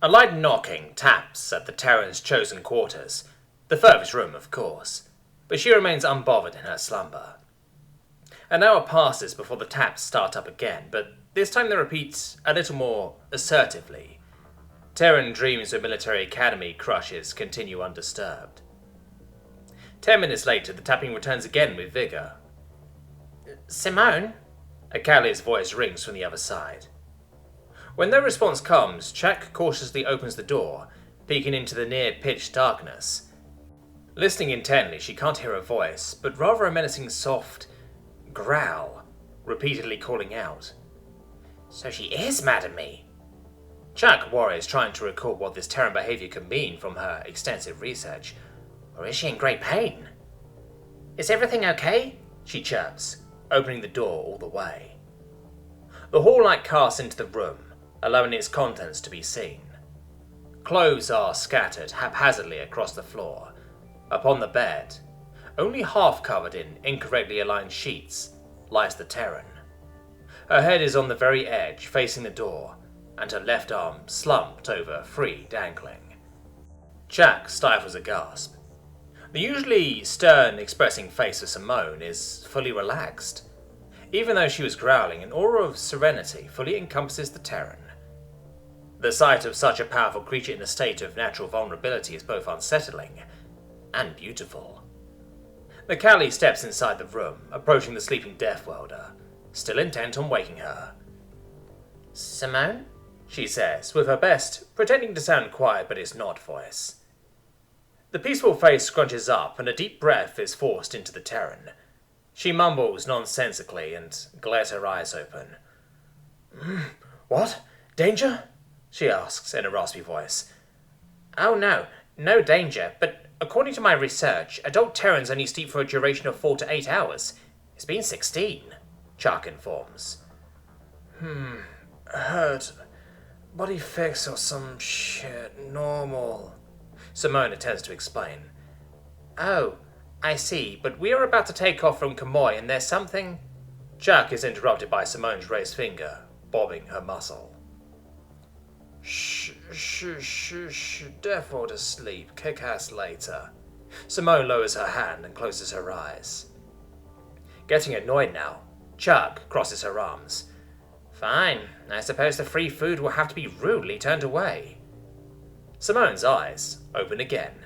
A light knocking taps at the Terran's chosen quarters, the furthest room, of course, but she remains unbothered in her slumber. An hour passes before the taps start up again, but this time they repeat a little more assertively. Terran dreams of military academy crushes continue undisturbed. 10 minutes later, the tapping returns again with vigor. "Simone?" A Callie's voice rings from the other side. When no response comes, Jack cautiously opens the door, peeking into the near-pitch darkness. Listening intently, she can't hear a voice, but rather a menacing soft growl, repeatedly calling out. "So she is mad at me." Jack worries, trying to recall what this Terran behavior could mean from her extensive research. Or is she in great pain? "Is everything okay?" she chirps, opening the door all the way. The hall light casts into the room, allowing its contents to be seen. Clothes are scattered haphazardly across the floor. Upon the bed, only half covered in incorrectly aligned sheets, lies the Terran. Her head is on the very edge, facing the door, and her left arm slumped over, free, dangling. Jack stifles a gasp. The usually stern-expressing face of Simone is fully relaxed. Even though she was growling, an aura of serenity fully encompasses the Terran. The sight of such a powerful creature in a state of natural vulnerability is both unsettling and beautiful. The Callie steps inside the room, approaching the sleeping Deathworlder, still intent on waking her. "Simone?" she says, with her best, pretending to sound quiet but is not voice. The peaceful face scrunches up, and a deep breath is forced into the Terran. She mumbles nonsensically and glares her eyes open. "What? Danger?" she asks in a raspy voice. "Oh no danger, but according to my research, adult Terrans only sleep for a duration of 4 to 8 hours. It's been 16, Chuck informs. Hurt. Body fix or some shit, normal. Simone attempts to explain. "Oh, I see, but we are about to take off from Kamoy and there's something..." Chuck is interrupted by Simone's raised finger, bobbing her muscle. Shh, Deathworlder sleep, kick ass later. Simone lowers her hand and closes her eyes. Getting annoyed now, Chuck crosses her arms. "Fine, I suppose the free food will have to be rudely turned away." Simone's eyes open again.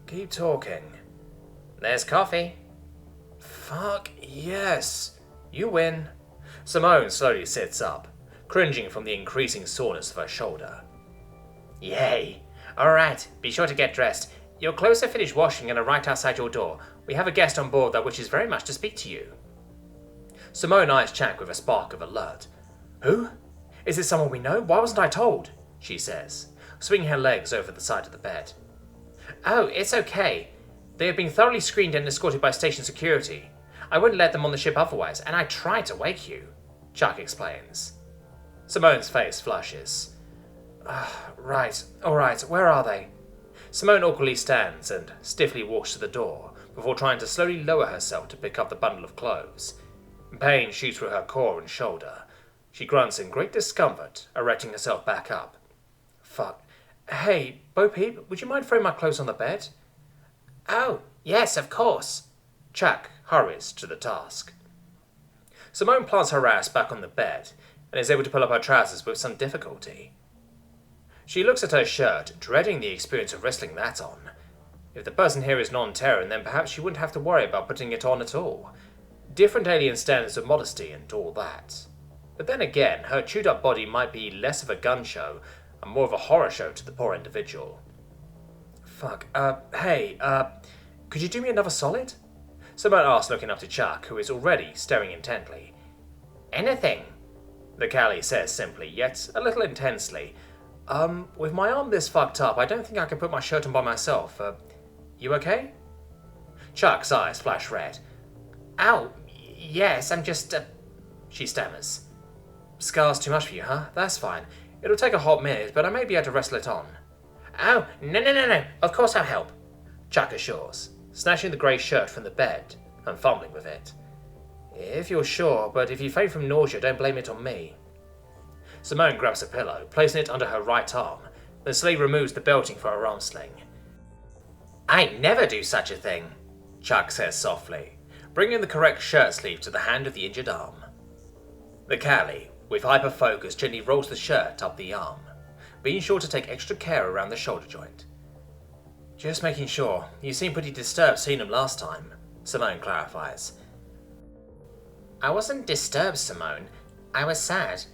"Keep talking." "There's coffee." "Fuck yes, you win." Simone slowly sits up, cringing from the increasing soreness of her shoulder. "Yay. Alright, be sure to get dressed. Your clothes are finished washing and are right outside your door. We have a guest on board that wishes very much to speak to you." Simone eyes Jack with a spark of alert. "Who? Is it someone we know? Why wasn't I told?" she says, swinging her legs over the side of the bed. "Oh, it's okay. They have been thoroughly screened and escorted by station security. I wouldn't let them on the ship otherwise, and I tried to wake you," Chuck explains. Simone's face flushes. Right, alright, where are they?" Simone awkwardly stands and stiffly walks to the door before trying to slowly lower herself to pick up the bundle of clothes. Pain shoots through her core and shoulder. She grunts in great discomfort, erecting herself back up. "Fuck. Hey, Bo Peep, would you mind throwing my clothes on the bed?" "Oh, yes, of course." Chuck hurries to the task. Simone plants her ass back on the bed and is able to pull up her trousers with some difficulty. She looks at her shirt, dreading the experience of wrestling that on. If the person here is non-Terran, then perhaps she wouldn't have to worry about putting it on at all. Different alien standards of modesty and all that. But then again, her chewed-up body might be less of a gun show and more of a horror show to the poor individual. "Fuck, hey, could you do me another solid?" Simone asks, looking up to Chuck, who is already staring intently. "Anything," the Callie says simply, yet a little intensely. With my arm this fucked up, I don't think I can put my shirt on by myself. You okay?" Chuck's eyes flash red. "Ow, yes, I'm just, she stammers. "Scar's too much for you, huh? That's fine. It'll take a hot minute, but I may be able to wrestle it on." "Oh, no, of course I'll help," Chuck assures, snatching the grey shirt from the bed and fumbling with it. "If you're sure, but if you faint from nausea, don't blame it on me." Simone grabs a pillow, placing it under her right arm, then slowly removes the belting for her arm sling. "I never do such a thing," Chuck says softly, bringing the correct shirt sleeve to the hand of the injured arm. The Callie, with hyper-focus, gently rolls the shirt up the arm, being sure to take extra care around the shoulder joint. "Just making sure. You seemed pretty disturbed seeing him last time," Simone clarifies. "I wasn't disturbed, Simone. I was sad.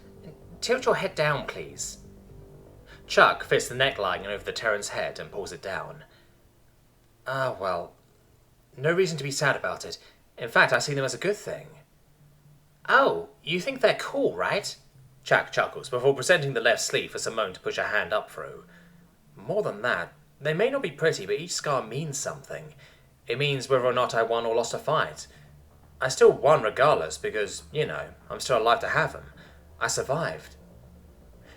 Tilt your head down, please." Chuck fits the neckline over the Terran's head and pulls it down. Well, no reason to be sad about it. In fact, I see them as a good thing." "Oh, you think they're cool, right?" Chuck chuckles before presenting the left sleeve for Simone to push her hand up through. "More than that, they may not be pretty, but each scar means something. It means whether or not I won or lost a fight. I still won regardless because, I'm still alive to have them. I survived."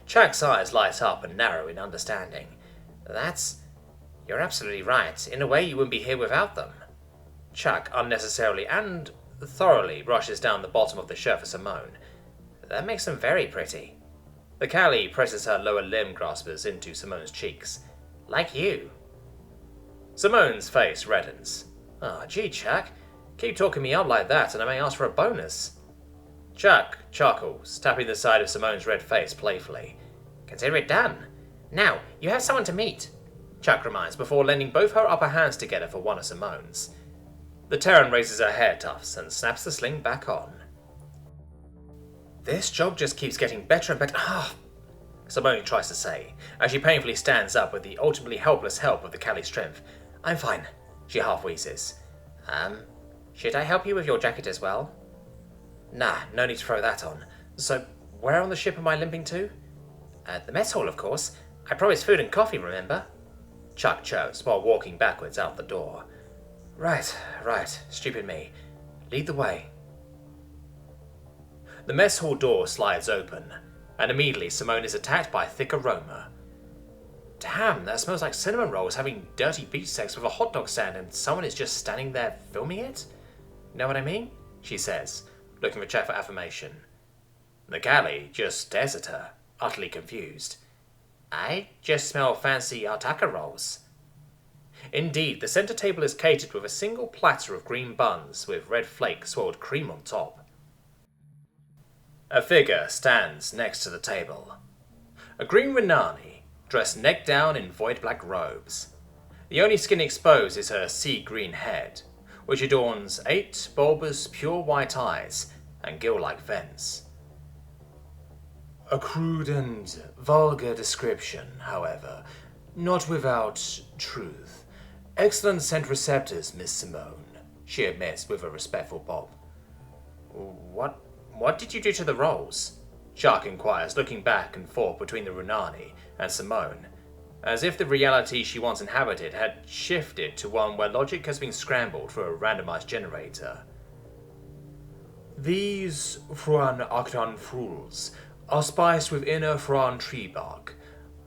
Chuck's eyes light up and narrow in understanding. You're absolutely right. In a way, you wouldn't be here without them." Chuck unnecessarily and thoroughly brushes down the bottom of the shirt for Simone. "That makes them very pretty." The Callie presses her lower limb graspers into Simone's cheeks. "Like you." Simone's face reddens. Gee, Chuck. Keep talking me up like that and I may ask for a bonus." Chuck chuckles, tapping the side of Simone's red face playfully. "Consider it done. Now, you have someone to meet," Chuck reminds before lending both her upper hands together for one of Simone's. The Terran raises her hair tufts and snaps the sling back on. "This job just keeps getting better and better," Simone tries to say, as she painfully stands up with the ultimately helpless help of the Callie's strength. "I'm fine," she half wheezes. Should I help you with your jacket as well?" "Nah, no need to throw that on. So, where on the ship am I limping to?" "The mess hall, of course. I promised food and coffee, remember?" Chuck chirps while walking backwards out the door. Right. Stupid me. Lead the way." The mess hall door slides open, and immediately Simone is attacked by a thick aroma. "Damn, that smells like cinnamon rolls having dirty beach sex with a hot dog stand and someone is just standing there filming it? Know what I mean?" she says, looking for Chuck for affirmation. The Callie just stares at her, utterly confused. "I just smell fancy Artaka rolls." Indeed, the center table is catered with a single platter of green buns with red flake swirled cream on top. A figure stands next to the table. A green Renani, dressed neck down in void black robes. The only skin exposed is her sea green head, which adorns 8 bulbous pure white eyes and gill-like vents. A crude and vulgar description, however, not without truth. Excellent scent receptors, Miss Simone, she admits with a respectful bob. What did you do to the rolls?" Chuck inquires, looking back and forth between the Renani and Simone, as if the reality she once inhabited had shifted to one where logic has been scrambled through a randomized generator. "These Fruan Octan fruls are spiced with inner Fruan tree bark,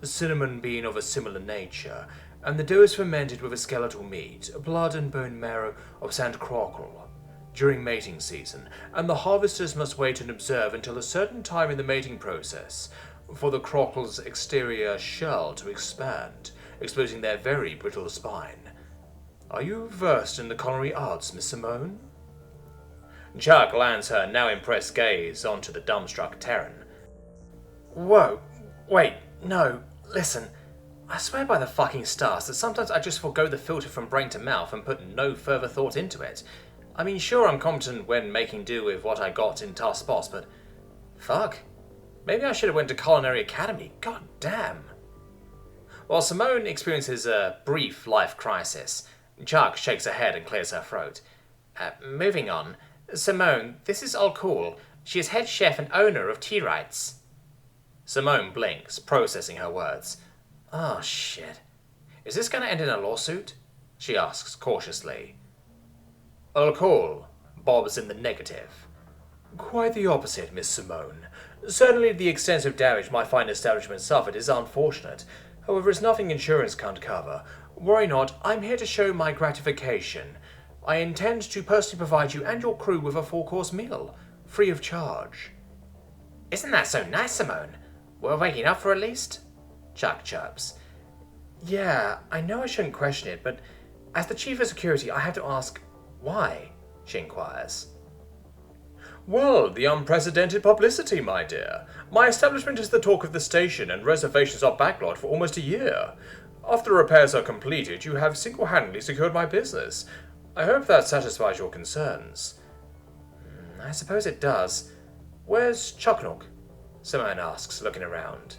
cinnamon being of a similar nature, and the dough is fermented with a skeletal meat, blood and bone marrow of sand crockerel during mating season, and the harvesters must wait and observe until a certain time in the mating process for the crockerel's exterior shell to expand, exposing their very brittle spine. Are you versed in the culinary arts, Miss Simone?" Chuck lands her now impressed gaze onto the dumbstruck Terran. "Whoa, wait, no, listen. I swear by the fucking stars that sometimes I just forgo the filter from brain to mouth and put no further thought into it. I mean, sure, I'm competent when making do with what I got in tough spots, but fuck. Maybe I should have went to Culinary Academy. God damn." While Simone experiences a brief life crisis, Chuck shakes her head and clears her throat. Moving on. Simone, this is all cool. She is head chef and owner of Tea Rights." Simone blinks, processing her words. "Oh, shit. Is this going to end in a lawsuit?" she asks cautiously. "All cool," Bob's in the negative. "Quite the opposite, Miss Simone. Certainly the extensive damage my fine establishment suffered is unfortunate. However, it's nothing insurance can't cover. Worry not, I'm here to show my gratification. I intend to personally provide you and your crew with a full-course meal, free of charge." "Isn't that so nice, Simone? We're waking up for at least? Chuck chirps. Yeah, I know I shouldn't question it, but as the chief of security, I have to ask, why? She inquires. Well, the unprecedented publicity, my dear. My establishment is the talk of the station, and reservations are backlogged for almost a year. After repairs are completed, you have single-handedly secured my business. I hope that satisfies your concerns. I suppose it does. Where's Chucknook? Simone asks, looking around.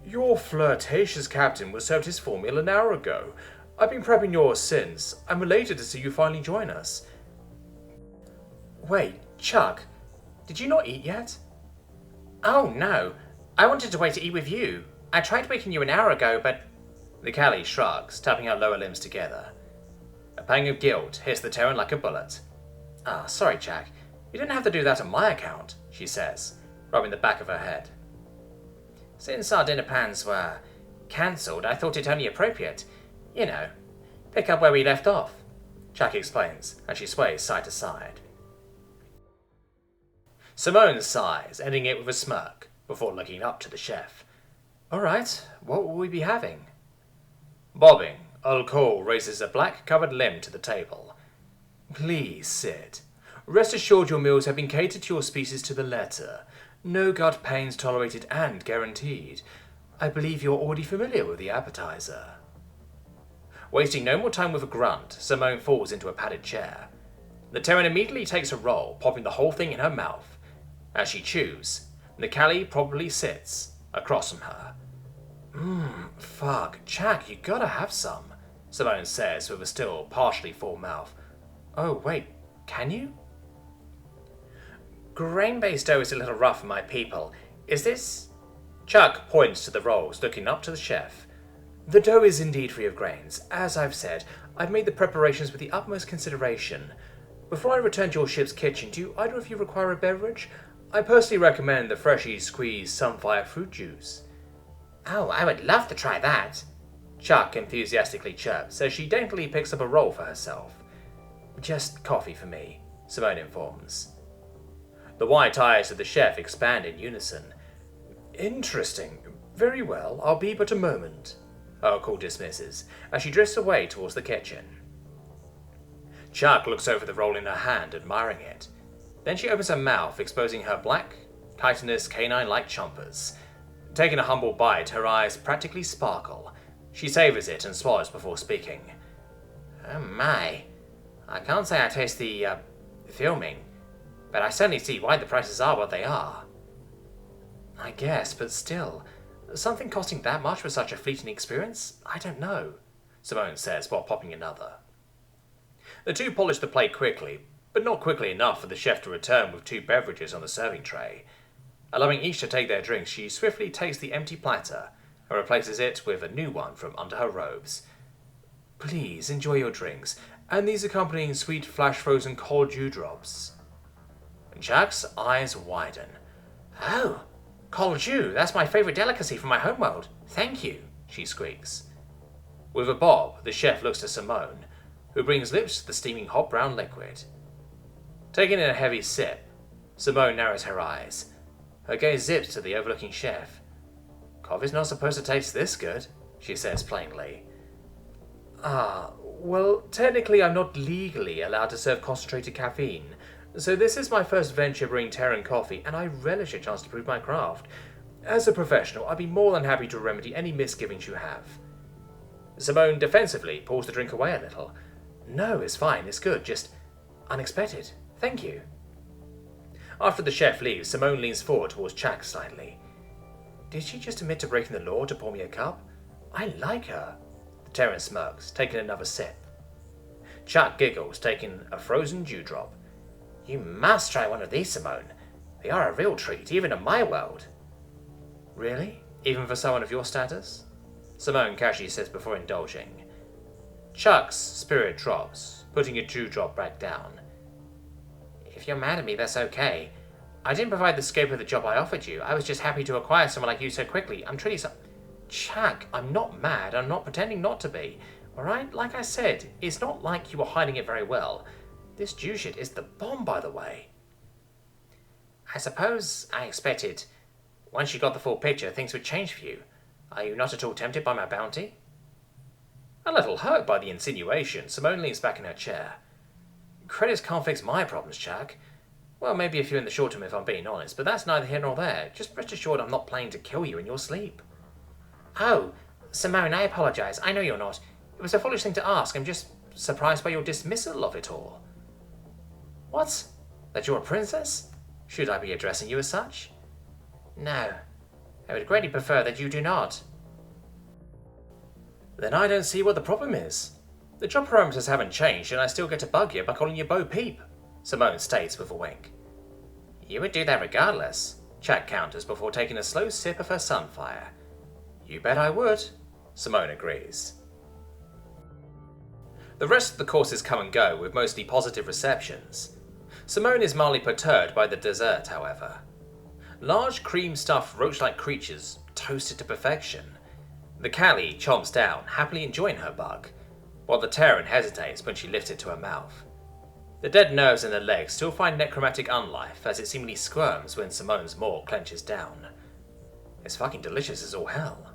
Your flirtatious captain was served his full meal an hour ago. I've been prepping yours since. I'm elated to see you finally join us. Wait, Chuck, did you not eat yet? Oh, no. I wanted to wait to eat with you. I tried waking you an hour ago, but... The Callie shrugs, tapping her lower limbs together. A pang of guilt hits the Terran like a bullet. Ah, sorry, Jack. You didn't have to do that on my account, she says, rubbing the back of her head. Since our dinner plans were cancelled, I thought it only appropriate. You know, pick up where we left off, Jack explains, and she sways side to side. Simone sighs, ending it with a smirk, before looking up to the chef. All right, what will we be having? Bobbing, Earl Cole raises a black-covered limb to the table. Please sit. Rest assured your meals have been catered to your species to the letter. No gut pains tolerated and guaranteed. I believe you're already familiar with the appetizer. Wasting no more time with a grunt, Simone falls into a padded chair. The Terran immediately takes a roll, popping the whole thing in her mouth. As she chews, the Callie probably sits across from her. Fuck, Jack, you gotta have some, Simone says with a still partially full mouth. Oh, wait, can you? Grain-based dough is a little rough for my people. Is this... Chuck points to the rolls, looking up to the chef. The dough is indeed free of grains. As I've said, I've made the preparations with the utmost consideration. Before I return to your ship's kitchen, do either of you require a beverage? I personally recommend the freshly squeezed Sunfire fruit juice. Oh, I would love to try that, Chuck enthusiastically chirps as she daintily picks up a roll for herself. Just coffee for me, Simone informs. The white eyes of the chef expand in unison. Interesting. Very well, I'll be but a moment, Urkel dismisses, as she drifts away towards the kitchen. Chuck looks over the roll in her hand, admiring it. Then she opens her mouth, exposing her black, chitinous, canine-like chompers. Taking a humble bite, her eyes practically sparkle. She savours it and swallows before speaking. Oh my. I can't say I taste the, filming, but I certainly see why the prices are what they are. I guess, but still, something costing that much for such a fleeting experience? I don't know, Simone says while popping another. The two polish the plate quickly, but not quickly enough for the chef to return with two beverages on the serving tray. Allowing each to take their drinks, she swiftly takes the empty platter and replaces it with a new one from under her robes. Please enjoy your drinks, and these accompanying sweet flash-frozen cold dewdrops. Jack's eyes widen. Oh, cold dew, that's my favourite delicacy from my homeworld. Thank you, she squeaks. With a bob, the chef looks to Simone, who brings lips to the steaming hot brown liquid. Taking in a heavy sip, Simone narrows her eyes. Her gaze zips to the overlooking chef. Coffee's not supposed to taste this good, she says plainly. Well, technically I'm not legally allowed to serve concentrated caffeine, so this is my first venture brewing Terran coffee, and I relish a chance to prove my craft. As a professional, I'd be more than happy to remedy any misgivings you have. Simone defensively pulls the drink away a little. No, it's fine, it's good, just unexpected. Thank you. After the chef leaves, Simone leans forward towards Chuck slightly. Did she just admit to breaking the law to pour me a cup? I like her. The Terran smirks, taking another sip. Chuck giggles, taking a frozen dewdrop. You must try one of these, Simone. They are a real treat, even in my world. Really? Even for someone of your status? Simone casually says before indulging. Chuck's spirit drops, putting a dewdrop back down. If you're mad at me, that's okay. I didn't provide the scope of the job I offered you. I was just happy to acquire someone like you so quickly. I'm truly so... Chuck, I'm not mad. I'm not pretending not to be. Alright? Like I said, it's not like you were hiding it very well. This Jew shit is the bomb, by the way. I suppose I expected once you got the full picture, things would change for you. Are you not at all tempted by my bounty? A little hurt by the insinuation, Simone leans back in her chair. Credits can't fix my problems, Jack. Well, maybe a few in the short term if I'm being honest, but that's neither here nor there. Just rest assured I'm not planning to kill you in your sleep. Oh, Simone, I apologise. I know you're not. It was a foolish thing to ask. I'm just surprised by your dismissal of it all. What? That you're a princess? Should I be addressing you as such? No. I would greatly prefer that you do not. Then I don't see what the problem is. The job parameters haven't changed and I still get to bug you by calling you Bo Peep, Simone states with a wink. You would do that regardless, Jack counters before taking a slow sip of her sunfire. You bet I would, Simone agrees. The rest of the courses come and go with mostly positive receptions. Simone is mildly perturbed by the dessert, however. Large cream-stuffed roach-like creatures toasted to perfection. The Callie chomps down, happily enjoying her bug, while the Terran hesitates when she lifts it to her mouth. The dead nerves in the legs still find necromantic unlife as it seemingly squirms when Simone's maw clenches down. It's fucking delicious as all hell.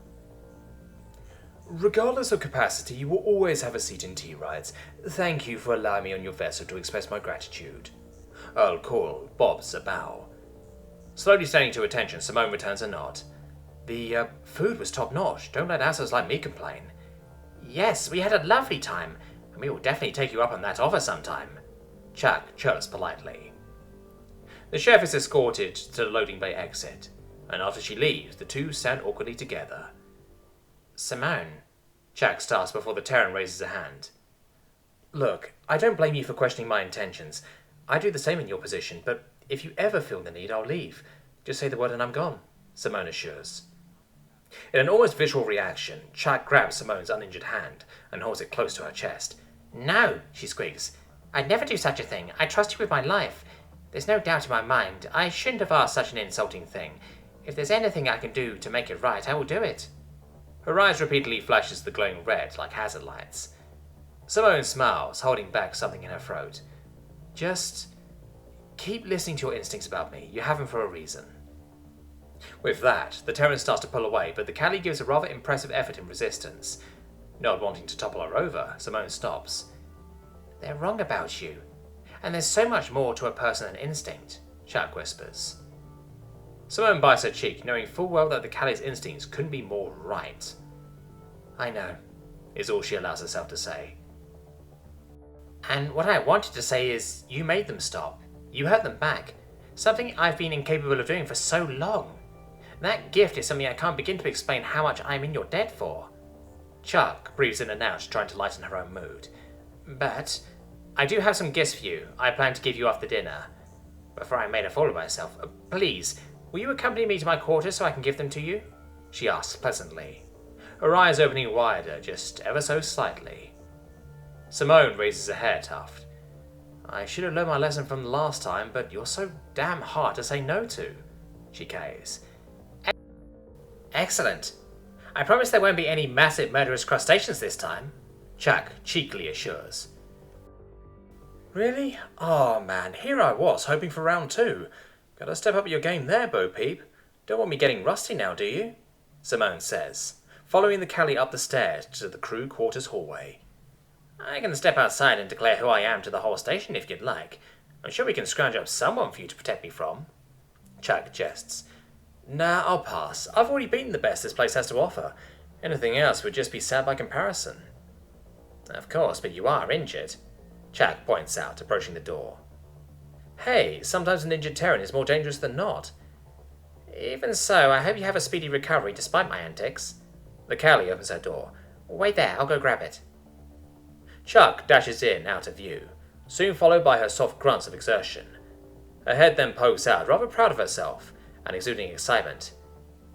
Regardless of capacity, you will always have a seat in tea rides. Thank you for allowing me on your vessel to express my gratitude. I'll call Bob's a bow. Slowly standing to attention, Simone returns a nod. The food was top-notch. Don't let assholes like me complain. Yes, we had a lovely time, and we will definitely take you up on that offer sometime. Chuck chirps politely. The chef is escorted to the loading bay exit, and after she leaves, the two stand awkwardly together. Simone, Chuck starts before the Terran raises a hand. Look, I don't blame you for questioning my intentions. I do the same in your position, but if you ever feel the need, I'll leave. Just say the word and I'm gone, Simone assures. In an almost visual reaction, Chuck grabs Simone's uninjured hand and holds it close to her chest. No, she squeaks. I'd never do such a thing. I trust you with my life. There's no doubt in my mind. I shouldn't have asked such an insulting thing. If there's anything I can do to make it right, I will do it. Her eyes repeatedly flashes the glowing red like hazard lights. Simone smiles, holding back something in her throat. Just keep listening to your instincts about me. You have them for a reason. With that, the Terran starts to pull away, but the Callie gives a rather impressive effort in resistance. Not wanting to topple her over, Simone stops. They're wrong about you. And there's so much more to a person than instinct, Chuck whispers. Simone bites her cheek, knowing full well that the Callie's instincts couldn't be more right. I know, is all she allows herself to say. And what I wanted to say is, you made them stop. You hurt them back. Something I've been incapable of doing for so long. That gift is something I can't begin to explain how much I'm in your debt for. Chuck breathes in and out, trying to lighten her own mood. But I do have some gifts for you. I plan to give you after dinner. Before I made a fool of myself. Please, will you accompany me to my quarters so I can give them to you? She asks pleasantly, her eyes opening wider, just ever so slightly. Simone raises a hair tuft. I should have learned my lesson from the last time, but you're so damn hard to say no to, she cays. Excellent. I promise there won't be any massive murderous crustaceans this time, Chuck cheekily assures. Really? Oh man, here I was, hoping for round 2. Gotta step up your game there, Bo Peep. Don't want me getting rusty now, do you? Simone says, following the Callie up the stairs to the crew quarters hallway. I can step outside and declare who I am to the whole station if you'd like. I'm sure we can scrounge up someone for you to protect me from. Chuck jests. Nah, I'll pass. I've already beaten the best this place has to offer. Anything else would just be sad by comparison. Of course, but you are injured, Chuck points out, approaching the door. Hey, sometimes an injured Terran is more dangerous than not. Even so, I hope you have a speedy recovery despite my antics. The Callie opens her door. Wait there, I'll go grab it. Chuck dashes in, out of view, soon followed by her soft grunts of exertion. Her head then pokes out, rather proud of herself, and exuding excitement.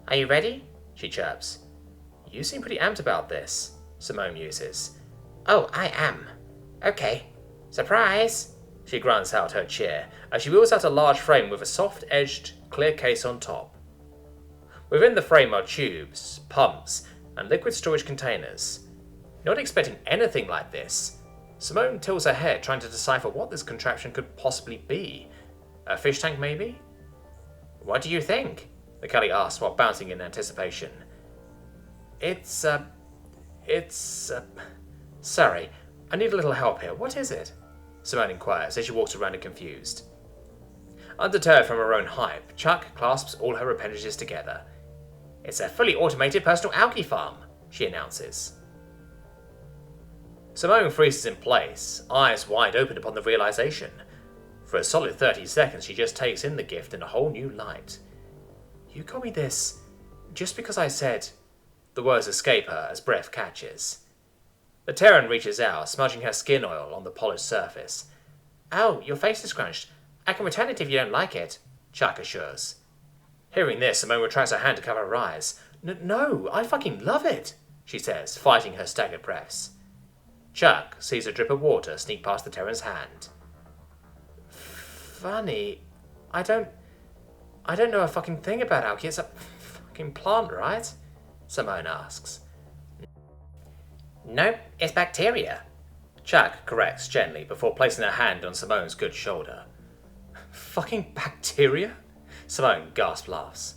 Are you ready? She chirps. You seem pretty amped about this, Simone muses. Oh, I am. Okay. Surprise! She grunts out her chair as she wheels out a large frame with a soft-edged, clear case on top. Within the frame are tubes, pumps, and liquid storage containers. Not expecting anything like this, Simone tilts her head trying to decipher what this contraption could possibly be. A fish tank, maybe? What do you think? The the Callie asks while bouncing in anticipation. Sorry, I need a little help here. What is it? Simone inquires as she walks around confused. Undeterred from her own hype, Chuck clasps all her appendages together. It's a fully automated personal algae farm, she announces. Simone freezes in place, eyes wide open upon the realization. For a solid 30 seconds, she just takes in the gift in a whole new light. You got me this just because I said... The words escape her as breath catches. The Terran reaches out, smudging her skin oil on the polished surface. Oh, your face is scrunched. I can return it if you don't like it, Chuck assures. Hearing this, Simone retracts her hand to cover her eyes. No, I fucking love it, she says, fighting her staggered breaths. Chuck sees a drip of water sneak past the Terran's hand. Funny, I don't know a fucking thing about algae. It's a fucking plant, right? Simone asks. Nope, it's bacteria. Chuck corrects gently before placing her hand on Simone's good shoulder. Fucking bacteria? Simone gasp laughs.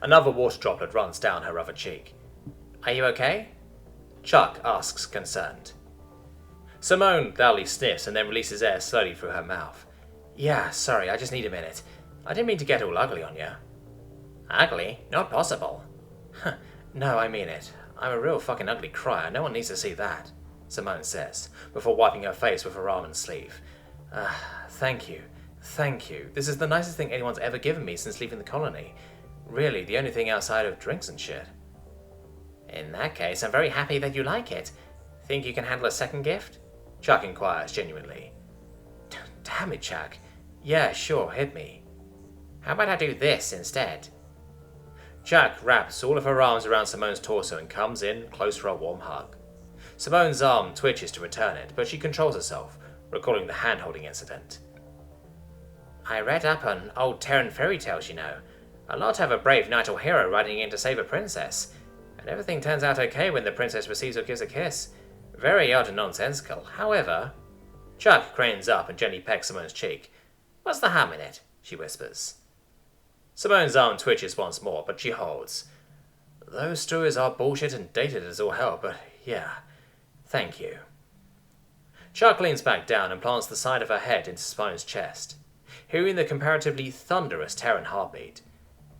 Another water droplet runs down her other cheek. Are you okay? Chuck asks concerned. Simone loudly sniffs and then releases air slowly through her mouth. Yeah, sorry, I just need a minute. I didn't mean to get all ugly on you. Ugly? Not possible. No, I mean it. I'm a real fucking ugly crier. No one needs to see that, Simone says, before wiping her face with her arm and sleeve. Thank you. Thank you. This is the nicest thing anyone's ever given me since leaving the colony. Really, the only thing outside of drinks and shit. In that case, I'm very happy that you like it. Think you can handle a second gift? Chuck inquires genuinely. Damn it, Chuck. Yeah, sure, hit me. How about I do this instead? Chuck wraps all of her arms around Simone's torso and comes in close for a warm hug. Simone's arm twitches to return it, but she controls herself, recalling the hand-holding incident. I read up on old Terran fairy tales, you know. A lot have a brave knight or hero riding in to save a princess, and everything turns out okay when the princess receives or gives a kiss. Very odd and nonsensical. However... Chuck cranes up and gently pecks Simone's cheek. What's the harm in it? She whispers. Simone's arm twitches once more, but she holds. Those stories are bullshit and dated as all hell, but yeah, thank you. Chuck leans back down and plants the side of her head into Simone's chest, hearing the comparatively thunderous Terran heartbeat.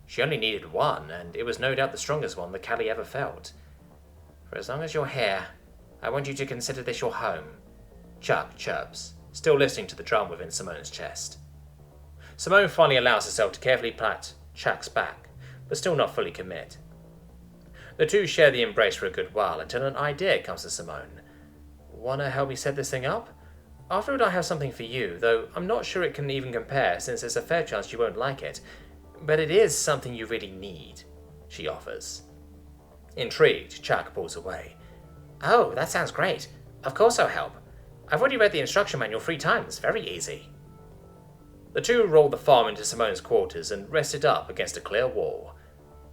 She only needed one, and it was no doubt the strongest one that Callie ever felt. For as long as you're here, I want you to consider this your home, Chuck chirps, still listening to the drum within Simone's chest. Simone finally allows herself to carefully pat Chuck's back, but still not fully commit. The two share the embrace for a good while until an idea comes to Simone. Wanna help me set this thing up? Afterward I have something for you, though I'm not sure it can even compare since there's a fair chance you won't like it. But it is something you really need, she offers. Intrigued, Chuck pulls away. Oh, that sounds great. Of course I'll help. I've already read the instruction manual 3 times. Very easy. The two roll the farm into Simone's quarters and rest it up against a clear wall.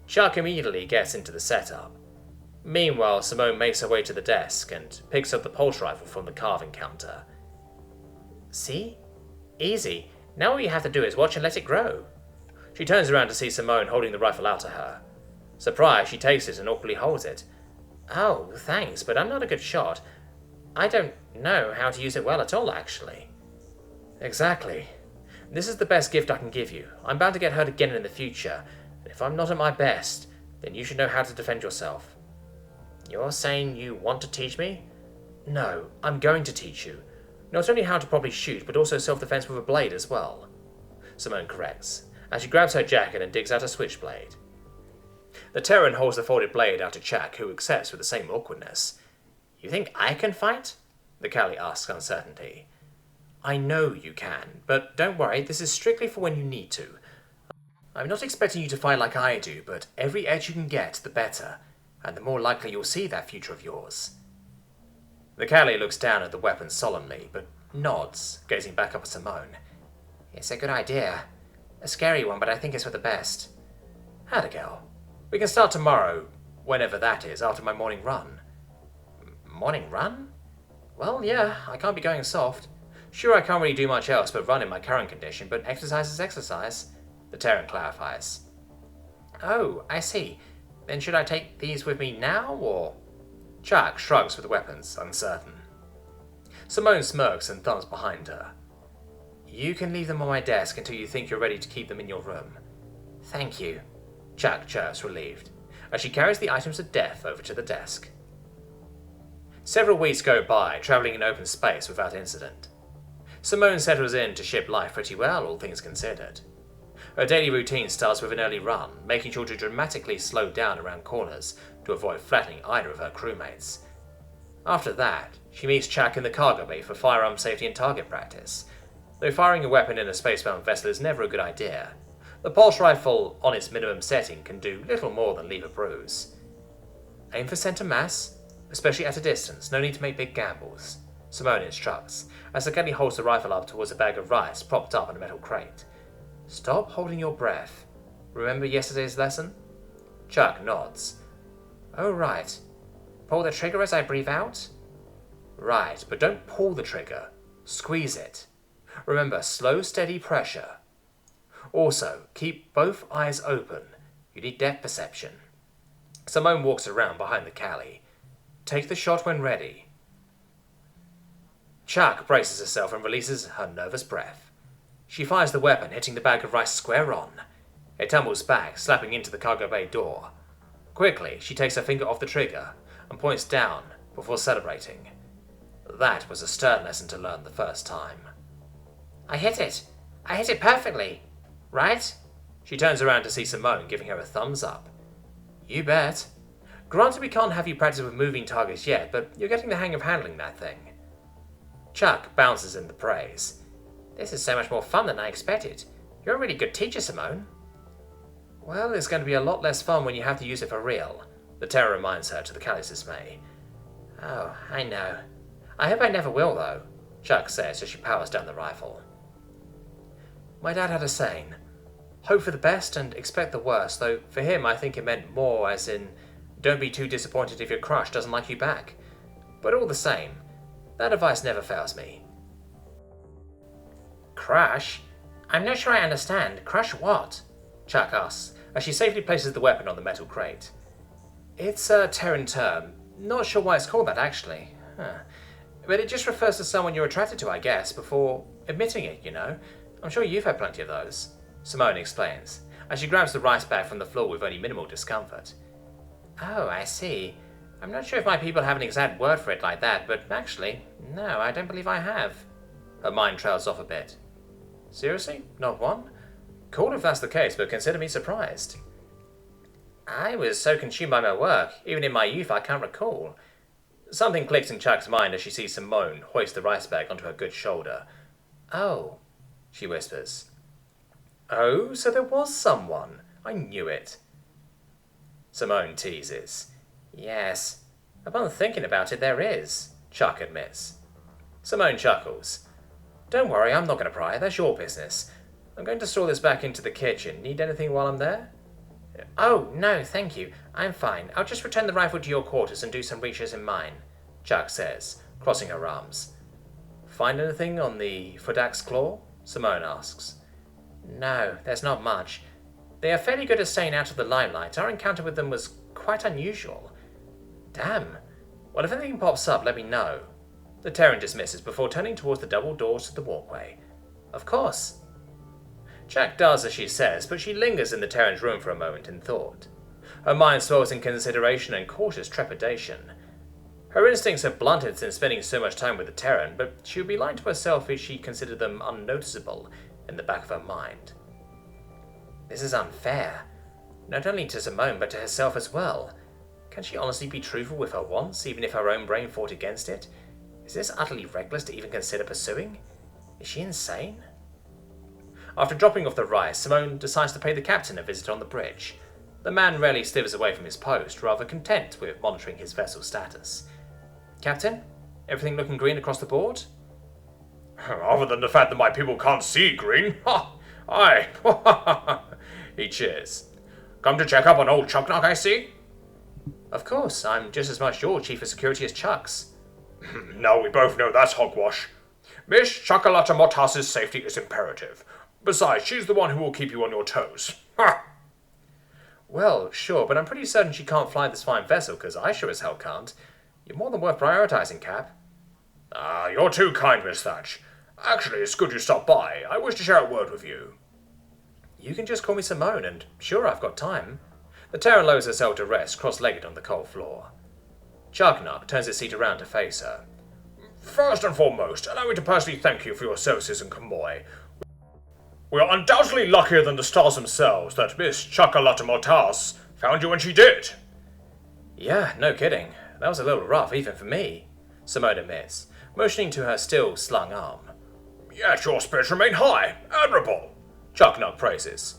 Chuck immediately gets into the setup. Meanwhile, Simone makes her way to the desk and picks up the pulse rifle from the carving counter. See? Easy. Now all you have to do is watch and let it grow. She turns around to see Simone holding the rifle out to her. Surprised, she takes it and awkwardly holds it. Oh, thanks, but I'm not a good shot. I don't know how to use it well at all, actually. Exactly. This is the best gift I can give you. I'm bound to get hurt again in the future, and if I'm not at my best, then you should know how to defend yourself. You're saying you want to teach me? No, I'm going to teach you. Not only how to properly shoot, but also self-defense with a blade as well. Simone corrects, as she grabs her jacket and digs out a switchblade. The Terran holds the folded blade out to Chuck, who accepts with the same awkwardness. You think I can fight? The Callie asks uncertainty. I know you can, but don't worry, this is strictly for when you need to. I'm not expecting you to fight like I do, but every edge you can get, the better, and the more likely you'll see that future of yours. The Callie looks down at the weapon solemnly, but nods, gazing back up at Simone. It's a good idea. A scary one, but I think it's for the best. Had a girl. We can start tomorrow, whenever that is, after my morning run. Morning run? Well, yeah, I can't be going soft. Sure, I can't really do much else but run in my current condition, but exercise is exercise, the Terran clarifies. Oh, I see. Then should I take these with me now, or? Chuck shrugs with the weapons, uncertain. Simone smirks and thumbs behind her. You can leave them on my desk until you think you're ready to keep them in your room. Thank you, Chuck chirps, relieved, as she carries the items of death over to the desk. Several weeks go by, travelling in open space without incident. Simone settles in to ship life pretty well, all things considered. Her daily routine starts with an early run, making sure to dramatically slow down around corners to avoid flattening either of her crewmates. After that, she meets Chuck in the cargo bay for firearm safety and target practice. Though firing a weapon in a spacebound vessel is never a good idea, the pulse rifle on its minimum setting can do little more than leave a bruise. Aim for center mass, especially at a distance, no need to make big gambles, Simone instructs, as the gunny holds the rifle up towards a bag of rice propped up on a metal crate. Stop holding your breath. Remember yesterday's lesson? Chuck nods. Oh, right. Pull the trigger as I breathe out? Right, but don't pull the trigger. Squeeze it. Remember, slow, steady pressure. Also, keep both eyes open. You need depth perception. Simone walks around behind the Cali. Take the shot when ready. Chuck braces herself and releases her nervous breath. She fires the weapon, hitting the bag of rice square on. It tumbles back, slapping into the cargo bay door. Quickly, she takes her finger off the trigger and points down before celebrating. That was a stern lesson to learn the first time. I hit it! I hit it perfectly! Right? She turns around to see Simone giving her a thumbs up. You bet. Granted we can't have you practice with moving targets yet, but you're getting the hang of handling that thing. Chuck bounces in the praise. This is so much more fun than I expected. You're a really good teacher, Simone. Well, it's going to be a lot less fun when you have to use it for real, the terror reminds her to the Cali's dismay. Oh, I know. I hope I never will, though, Chuck says as she powers down the rifle. My dad had a saying, hope for the best and expect the worst, though for him I think it meant more as in, don't be too disappointed if your crush doesn't like you back. But all the same, that advice never fails me. Crush? I'm not sure I understand. Crush what? Chuck asks, as she safely places the weapon on the metal crate. It's a Terran term. Not sure why it's called that, actually. But it just refers to someone you're attracted to, I guess, before admitting it, you know. I'm sure you've had plenty of those, Simone explains, as she grabs the rice bag from the floor with only minimal discomfort. Oh, I see. I'm not sure if my people have an exact word for it like that, but actually, no, I don't believe I have. Her mind trails off a bit. Seriously? Not one? Cool if that's the case, but consider me surprised. I was so consumed by my work, even in my youth I can't recall. Something clicks in Chuck's mind as she sees Simone hoist the rice bag onto her good shoulder. Oh, she whispers. Oh, so there was someone. I knew it. Simone teases. Yes, upon thinking about it, there is, Chuck admits. Simone chuckles. Don't worry, I'm not going to pry. That's your business. I'm going to store this back into the kitchen. Need anything while I'm there? Oh, no, thank you. I'm fine. I'll just return the rifle to your quarters and do some research in mine, Chuck says, crossing her arms. Find anything on the Fodak's claw? Simone asks. No, there's not much. They are fairly good at staying out of the limelight. Our encounter with them was quite unusual. Damn. Well, if anything pops up, let me know. The Terran dismisses before turning towards the double doors to the walkway. Of course. Jack does as she says, but she lingers in the Terran's room for a moment in thought. Her mind swells in consideration and cautious trepidation. Her instincts have blunted since spending so much time with the Terran, but she would be lying to herself if she considered them unnoticeable in the back of her mind. This is unfair, not only to Simone but to herself as well. Can she honestly be truthful with her once, even if her own brain fought against it? Is this utterly reckless to even consider pursuing? Is she insane? After dropping off the rice, Simone decides to pay the captain a visit on the bridge. The man rarely slithers away from his post, rather content with monitoring his vessel's status. Captain, everything looking green across the board? Other than the fact that my people can't see green, aye, he cheers. Come to check up on old Chucknock, I see? Of course, I'm just as much your chief of security as Chuck's. Now we both know that's hogwash. Miss Chocolata Motas's safety is imperative. Besides, she's the one who will keep you on your toes. Ha! Well, sure, but I'm pretty certain she can't fly this fine vessel, because I sure as hell can't. You're more than worth prioritizing, Cap. Ah, you're too kind, Miss Thatch. Actually, it's good you stopped by. I wish to share a word with you. You can just call me Simone, and sure, I've got time. The Terran lowers herself to rest, cross-legged on the cold floor. Charknock turns his seat around to face her. First and foremost, allow me to personally thank you for your services in Convoy. We are undoubtedly luckier than the stars themselves that Miss Chakalatamortas found you when she did. Yeah, no kidding. That was a little rough, even for me, Simone admits, motioning to her still slung arm. Yet your spirits remain high. Admirable. Charknock praises.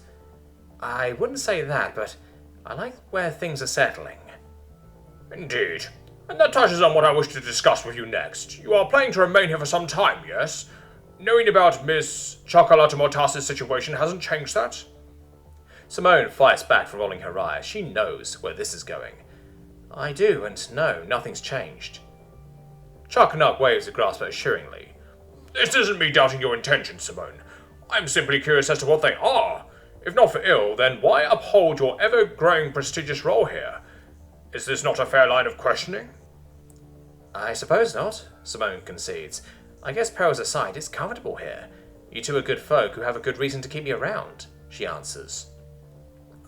I wouldn't say that, but I like where things are settling. Indeed. And that touches on what I wish to discuss with you next. You are planning to remain here for some time, yes? Knowing about Miss Chakalatamortas' situation hasn't changed that? Simone fights back from rolling her eyes. She knows where this is going. I do, and no, nothing's changed. Charknock waves a grasp assuringly. This isn't me doubting your intentions, Simone. I'm simply curious as to what they are. If not for ill, then why uphold your ever-growing prestigious role here? Is this not a fair line of questioning? I suppose not, Simone concedes. I guess perils aside, it's comfortable here. You two are good folk who have a good reason to keep me around, she answers.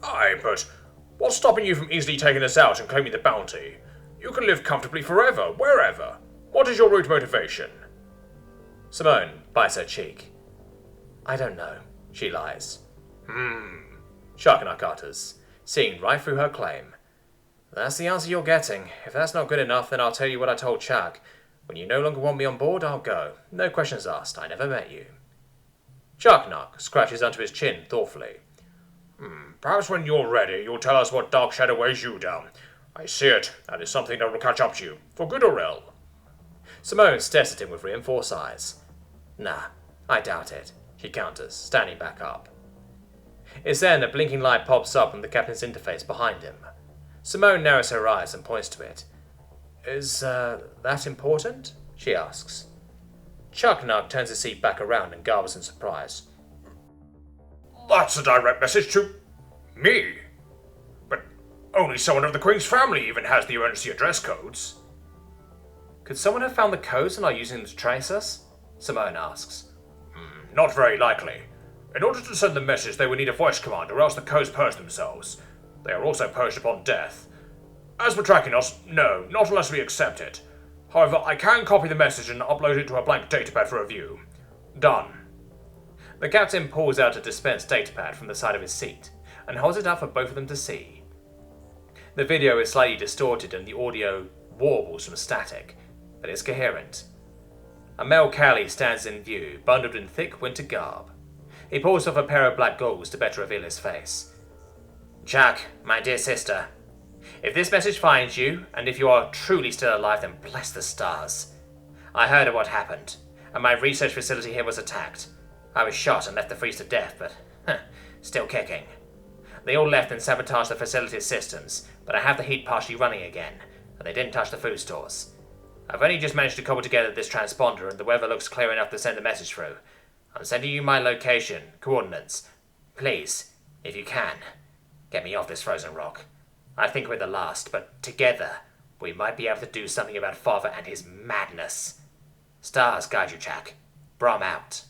Aye, but what's stopping you from easily taking us out and claiming the bounty? You can live comfortably forever, wherever. What is your root motivation? Simone bites her cheek. I don't know, she lies. Charknock utters, seeing right through her claim. That's the answer you're getting. If that's not good enough, then I'll tell you what I told Chuck. When you no longer want me on board, I'll go. No questions asked. I never met you. Charknock scratches onto his chin thoughtfully. Perhaps when you're ready, you'll tell us what dark shadow weighs you down. I see it. That is something that will catch up to you, for good or ill. Simone stares at him with reinforced eyes. Nah, I doubt it, she counters, standing back up. It's then a blinking light pops up on the captain's interface behind him. Simone narrows her eyes and points to it. Is, that important? She asks. Charknock turns his seat back around and garbles in surprise. That's a direct message to me. But only someone of the Queen's family even has the emergency address codes. Could someone have found the codes and are using them to trace us? Simone asks. Not very likely. In order to send the message, they would need a voice command, or else the codes purge themselves. They are also purged upon death. As for tracking us, no, not unless we accept it. However, I can copy the message and upload it to a blank datapad for review. Done. The captain pulls out a dispensed datapad from the side of his seat and holds it up for both of them to see. The video is slightly distorted and the audio warbles from static, but it's coherent. A male Cali stands in view, bundled in thick winter garb. He pulls off a pair of black goggles to better reveal his face. Chuck, my dear sister, if this message finds you, and if you are truly still alive, then bless the stars. I heard of what happened, and my research facility here was attacked. I was shot and left to freeze to death, but still kicking. They all left and sabotaged the facility's systems, but I have the heat partially running again, and they didn't touch the food stores. I've only just managed to cobble together this transponder, and the weather looks clear enough to send a message through. I'm sending you my location, coordinates. Please, if you can, get me off this frozen rock. I think we're the last, but together, we might be able to do something about Father and his madness. Stars guide you, Jack. Brom out.